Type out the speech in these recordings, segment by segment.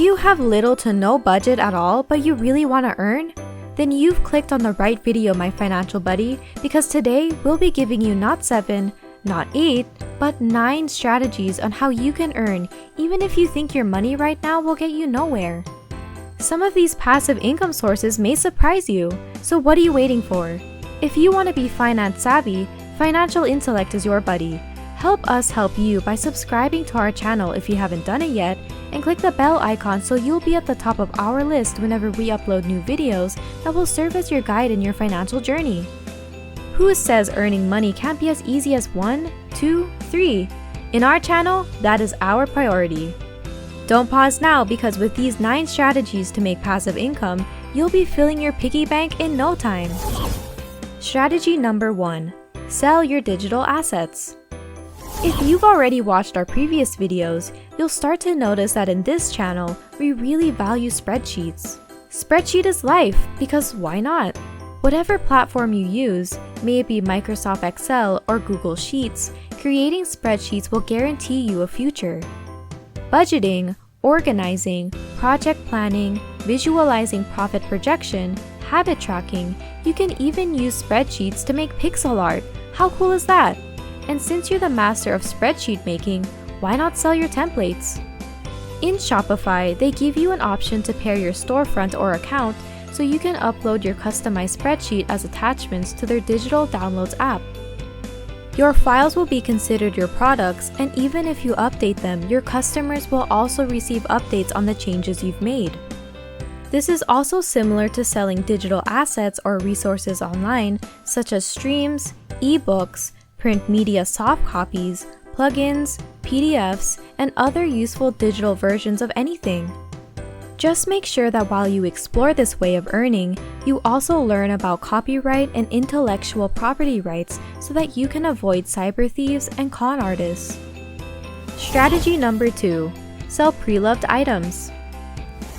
you have little to no budget at all but you really want to earn? Then you've clicked on the right video, my financial buddy, because today we'll be giving you not 7, not 8, but 9 strategies on how you can earn even if you think your money right now will get you nowhere. Some of these passive income sources may surprise you, so what are you waiting for? If you want to be finance savvy, Financial Intellect is your buddy. Help us help you by subscribing to our channel if you haven't done it yet, and click the bell icon so you'll be at the top of our list whenever we upload new videos that will serve as your guide in your financial journey. Who says earning money can't be as easy as 1, 2, 3? In our channel, that is our priority. Don't pause now, because with these 9 strategies to make passive income, you'll be filling your piggy bank in no time. Strategy number 1. Sell your digital assets. If you've already watched our previous videos, you'll start to notice that in this channel, we really value spreadsheets. Spreadsheet is life, because why not? Whatever platform you use, may it be Microsoft Excel or Google Sheets, creating spreadsheets will guarantee you a future. Budgeting, organizing, project planning, visualizing profit projection, habit tracking, you can even use spreadsheets to make pixel art. How cool is that? And since you're the master of spreadsheet making, why not sell your templates? In Shopify, they give you an option to pair your storefront or account so you can upload your customized spreadsheet as attachments to their digital downloads app. Your files will be considered your products, and even if you update them, your customers will also receive updates on the changes you've made. This is also similar to selling digital assets or resources online, such as streams, ebooks, print media soft copies, plugins, PDFs, and other useful digital versions of anything. Just make sure that while you explore this way of earning, you also learn about copyright and intellectual property rights so that you can avoid cyber thieves and con artists. Strategy number 2. Sell preloved items.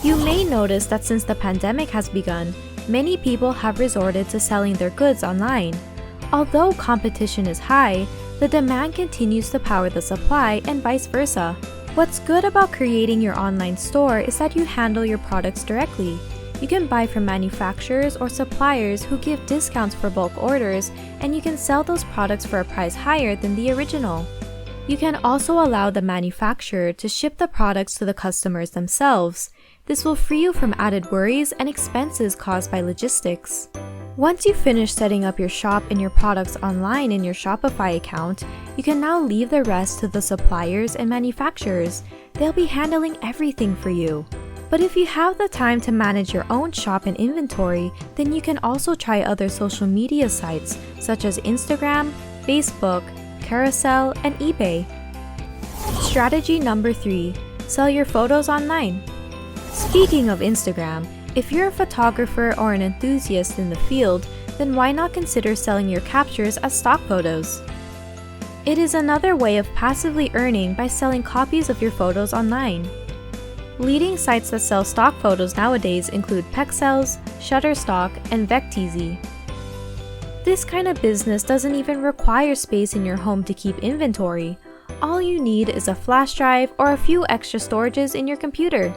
You may notice that since the pandemic has begun, many people have resorted to selling their goods online. Although competition is high, the demand continues to power the supply and vice versa. What's good about creating your online store is that you handle your products directly. You can buy from manufacturers or suppliers who give discounts for bulk orders, and you can sell those products for a price higher than the original. You can also allow the manufacturer to ship the products to the customers themselves. This will free you from added worries and expenses caused by logistics. Once you finish setting up your shop and your products online in your Shopify account, you can now leave the rest to the suppliers and manufacturers. They'll be handling everything for you. But if you have the time to manage your own shop and inventory, then you can also try other social media sites such as Instagram, Facebook, Carousel, and eBay. Strategy number 3. Sell your photos online. Speaking of Instagram, if you're a photographer or an enthusiast in the field, then why not consider selling your captures as stock photos? It is another way of passively earning by selling copies of your photos online. Leading sites that sell stock photos nowadays include Pexels, Shutterstock, and Vecteezy. This kind of business doesn't even require space in your home to keep inventory. All you need is a flash drive or a few extra storages in your computer.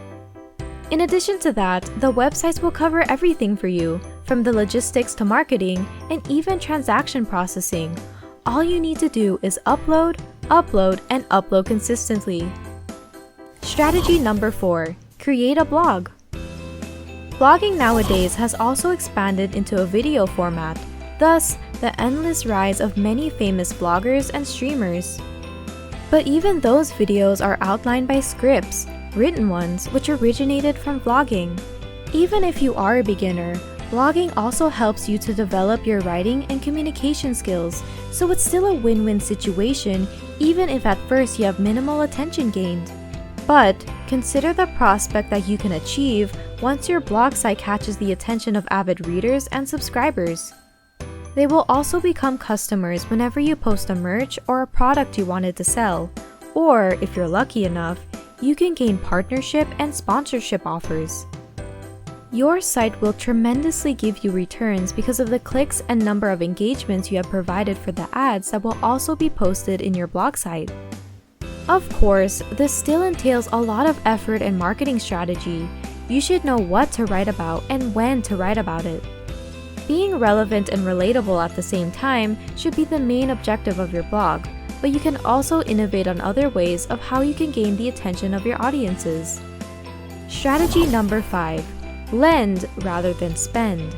In addition to that, the websites will cover everything for you, from the logistics to marketing, and even transaction processing. All you need to do is upload, and upload consistently. Strategy number 4. Create a blog. Blogging nowadays has also expanded into a video format, thus the endless rise of many famous bloggers and streamers. But even those videos are outlined by scripts, written ones which originated from vlogging. Even if you are a beginner, blogging also helps you to develop your writing and communication skills, so it's still a win-win situation even if at first you have minimal attention gained. But consider the prospect that you can achieve once your blog site catches the attention of avid readers and subscribers. They will also become customers whenever you post a merch or a product you wanted to sell, or if you're lucky enough, you can gain partnership and sponsorship offers. Your site will tremendously give you returns because of the clicks and number of engagements you have provided for the ads that will also be posted in your blog site. Of course, this still entails a lot of effort and marketing strategy. You should know what to write about and when to write about it. Being relevant and relatable at the same time should be the main objective of your blog, but you can also innovate on other ways of how you can gain the attention of your audiences. Strategy number 5. Lend rather than spend.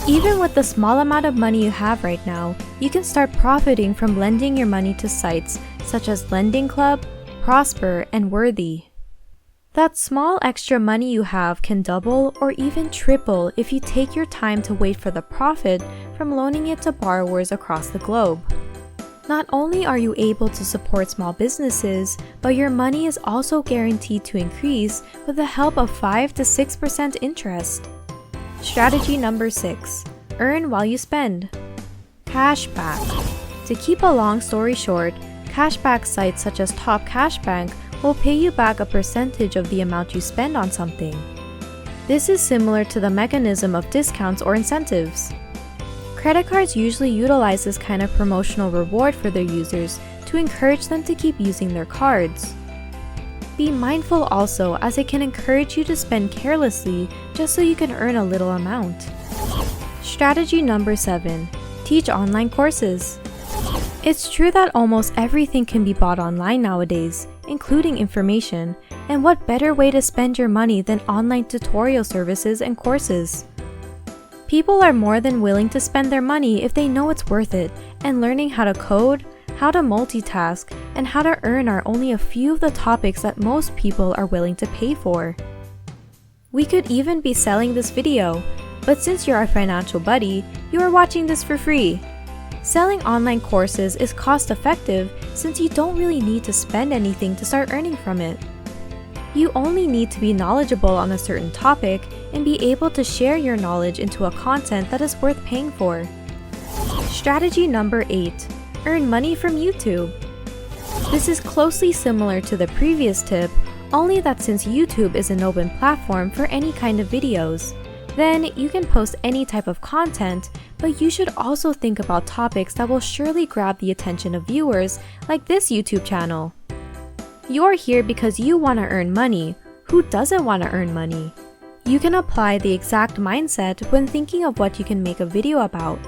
Even with the small amount of money you have right now, you can start profiting from lending your money to sites such as Lending Club, Prosper, and Worthy. That small extra money you have can double or even triple if you take your time to wait for the profit from loaning it to borrowers across the globe. Not only are you able to support small businesses, but your money is also guaranteed to increase with the help of 5 to 6% interest. Strategy number 6. Earn while you spend. Cashback. To keep a long story short, cashback sites such as Top Cashbank will pay you back a percentage of the amount you spend on something. This is similar to the mechanism of discounts or incentives. Credit cards usually utilize this kind of promotional reward for their users to encourage them to keep using their cards. Be mindful also, as it can encourage you to spend carelessly just so you can earn a little amount. Strategy number 7. Teach online courses. It's true that almost everything can be bought online nowadays, including information, and what better way to spend your money than online tutorial services and courses? People are more than willing to spend their money if they know it's worth it, and learning how to code, how to multitask, and how to earn are only a few of the topics that most people are willing to pay for. We could even be selling this video, but since you're our financial buddy, you are watching this for free. Selling online courses is cost-effective since you don't really need to spend anything to start earning from it. You only need to be knowledgeable on a certain topic and be able to share your knowledge into a content that is worth paying for. Strategy number 8. Earn money from YouTube. This is closely similar to the previous tip, only that since YouTube is an open platform for any kind of videos, then you can post any type of content, but you should also think about topics that will surely grab the attention of viewers, like this YouTube channel. You're here because you want to earn money. Who doesn't want to earn money? You can apply the exact mindset when thinking of what you can make a video about.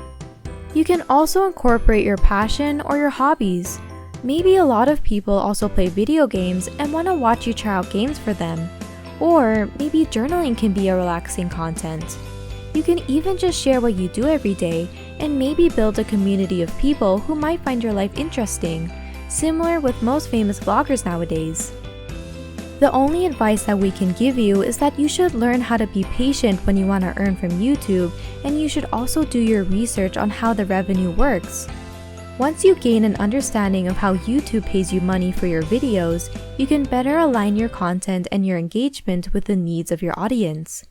You can also incorporate your passion or your hobbies. Maybe a lot of people also play video games and want to watch you try out games for them. Or maybe journaling can be a relaxing content. You can even just share what you do every day and maybe build a community of people who might find your life interesting, similar with most famous vloggers nowadays. The only advice that we can give you is that you should learn how to be patient when you want to earn from YouTube, and you should also do your research on how the revenue works. Once you gain an understanding of how YouTube pays you money for your videos, you can better align your content and your engagement with the needs of your audience.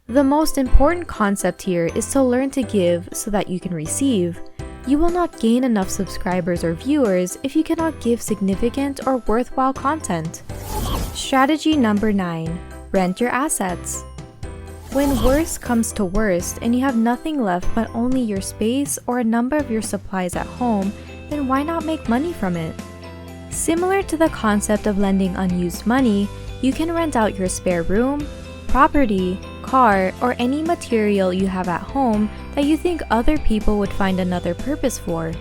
The most important concept here is to learn to give so that you can receive. You will not gain enough subscribers or viewers if you cannot give significant or worthwhile content. Strategy number 9. Rent your assets. When worst comes to worst and you have nothing left but only your space or a number of your supplies at home, then why not make money from it? Similar to the concept of lending unused money, you can rent out your spare room, property, car, or any material you have at home that you think other people would find another purpose for.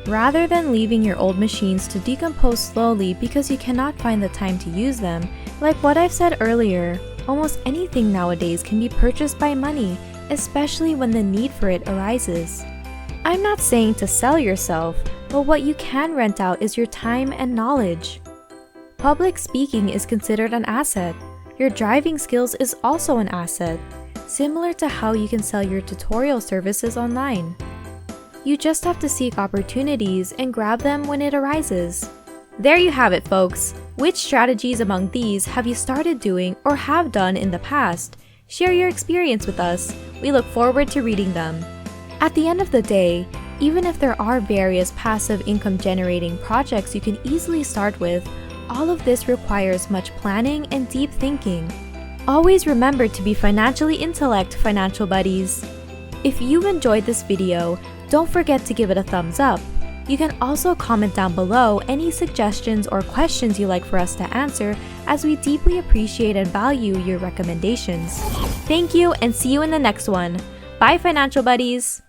Rather than leaving your old machines to decompose slowly because you cannot find the time to use them, like what I've said earlier, almost anything nowadays can be purchased by money, especially when the need for it arises. I'm not saying to sell yourself, but what you can rent out is your time and knowledge. Public speaking is considered an asset. Your driving skills is also an asset, similar to how you can sell your tutorial services online. You just have to seek opportunities and grab them when it arises. There you have it, folks. Which strategies among these have you started doing or have done in the past? Share your experience with us. We look forward to reading them. At the end of the day, even if there are various passive income generating projects you can easily start with, all of this requires much planning and deep thinking. Always remember to be financially intellect, financial buddies. If you enjoyed this video, don't forget to give it a thumbs up. You can also comment down below any suggestions or questions you'd like for us to answer, as we deeply appreciate and value your recommendations. Thank you, and see you in the next one. Bye, financial buddies!